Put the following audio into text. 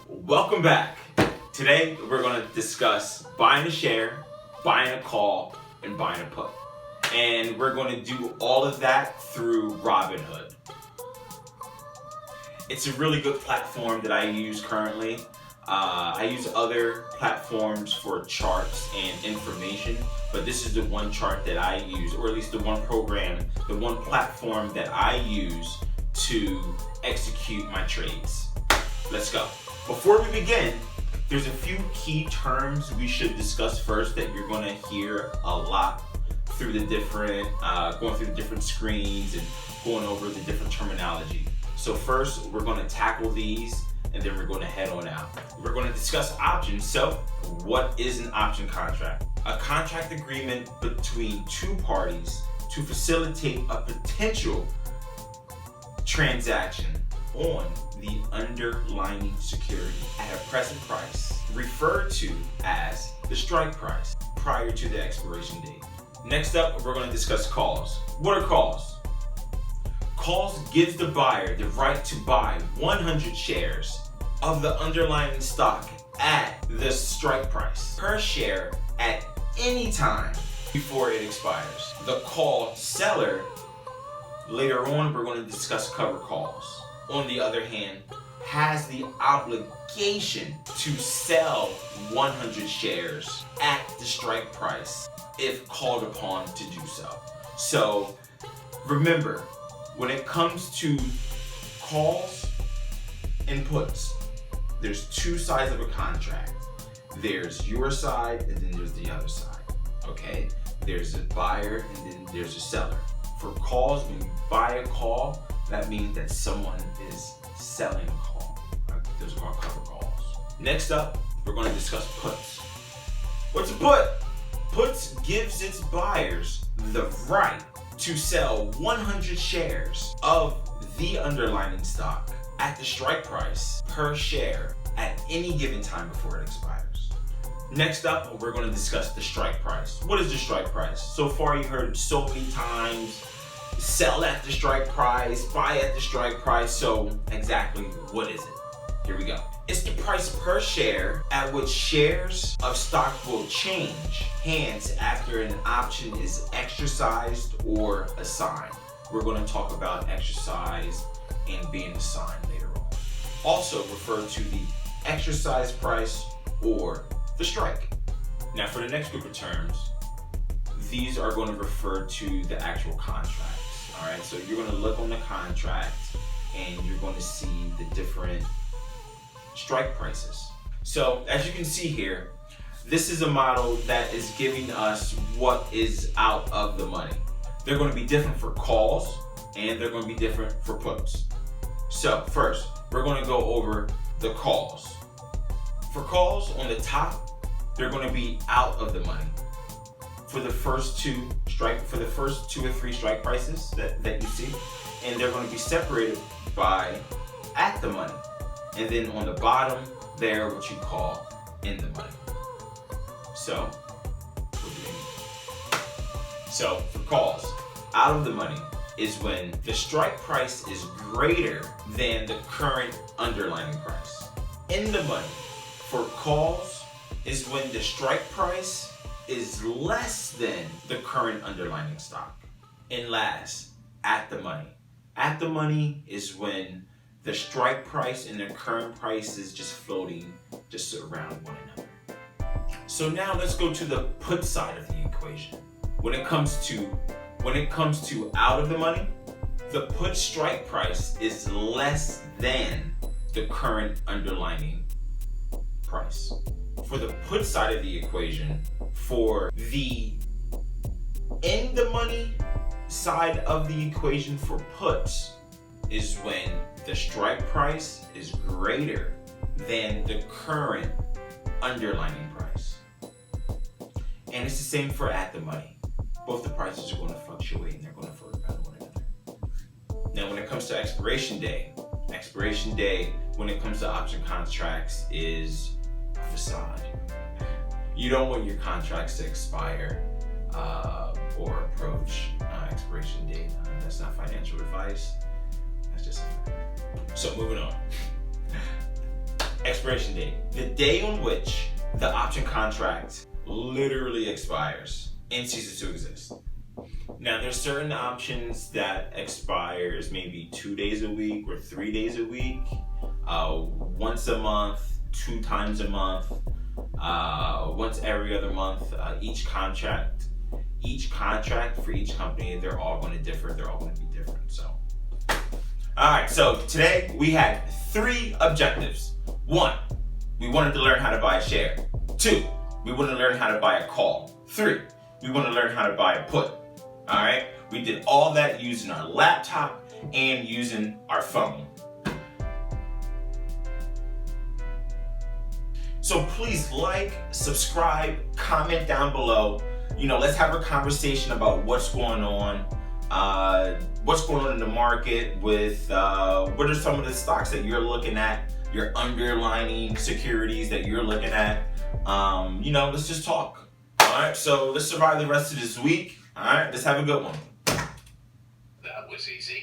Welcome back. Today we're going to discuss buying a share, buying a call, and buying a put. And we're going to do all of that through Robinhood. It's a really good platform that I use currently. I use other platforms for charts and information, but this is the one chart that I use, or at least the one program, the one platform that I use to execute my trades. Let's go. Before we begin, there's a few key terms we should discuss first that you're going to hear a lot through the different, going through the different screens and going over the different terminology. So first, we're going to tackle these and then we're going to head on out. We're going to discuss options. So what is an option contract? A contract agreement between two parties to facilitate a potential transaction on the underlying security at a present price, referred to as the strike price, prior to the expiration date. Next up, we're going to discuss calls. What are calls? Calls gives the buyer the right to buy 100 shares of the underlying stock at the strike price per share at any time before it expires. The call seller, later on we're going to discuss cover calls, on the other hand, has the obligation to sell 100 shares at the strike price if called upon to do so. So remember, when it comes to calls and puts, there's two sides of a contract. There's your side and then there's the other side, okay? There's a buyer and then there's a seller. For calls, when you buy a call, that means that someone is selling a call. Those are called cover calls. Next up, we're going to discuss puts. What's a put? Puts gives its buyers the right to sell 100 shares of the underlying stock at the strike price per share at any given time before it expires. Next up, we're going to discuss the strike price. What is the strike price? So far, you heard so many times, sell at the strike price, buy at the strike price. So exactly what is it? Here we go. It's the price per share at which shares of stock will change hands after an option is exercised or assigned. We're going to talk about exercise and being assigned later on. Also referred to the exercise price or the strike. Now for the next group of terms, these are going to refer to the actual contracts. All right, so you're going to look on the contract and you're going to see the different strike prices. So as you can see here, this is a model that is giving us what is out of the money. They're going to be different for calls and they're going to be different for puts. So first, we're going to go over the calls. For calls on the top, they're going to be out of the money. For the first two or three strike prices that you see, and they're going to be separated by at the money. And then on the bottom, they're what you call in the money. So, what do they mean? So, for calls, out of the money is when the strike price is greater than the current underlying price. In the money, for calls, is when the strike price is less than the current underlying stock. And last, at the money. At the money is when the strike price and the current price is just floating just around one another. So now let's go to the put side of the equation. When it comes to out of the money, the put strike price is less than the current underlying price. For the put side of the equation, for the in the money side of the equation for puts is when the strike price is greater than the current underlying price. And it's the same for at the money. Both the prices are going to fluctuate and they're going to float around one another. Now when it comes to expiration day, when it comes to option contracts is a facade. You don't want your contracts to expire or approach expiration date. That's not financial advice. That's just a fact. So moving on. Expiration date. The day on which the option contract literally expires and ceases to exist. Now, there's certain options that expires maybe 2 days a week or 3 days a week, once a month, 2 times a month, once every other month. Each contract for each company, they're all going to differ. They're all going to be different. So, all right. So today we had 3 objectives. 1, we wanted to learn how to buy a share. 2, we wanted to learn how to buy a call. 3, we want to learn how to buy a put. All right. We did all that using our laptop and using our phone. So please like, subscribe, comment down below. Let's have a conversation about what's going on in the market with what are some of the stocks that you're looking at, your underlying securities that you're looking at. Let's just talk. All right, so let's survive the rest of this week. All right, let's have a good one. That was easy.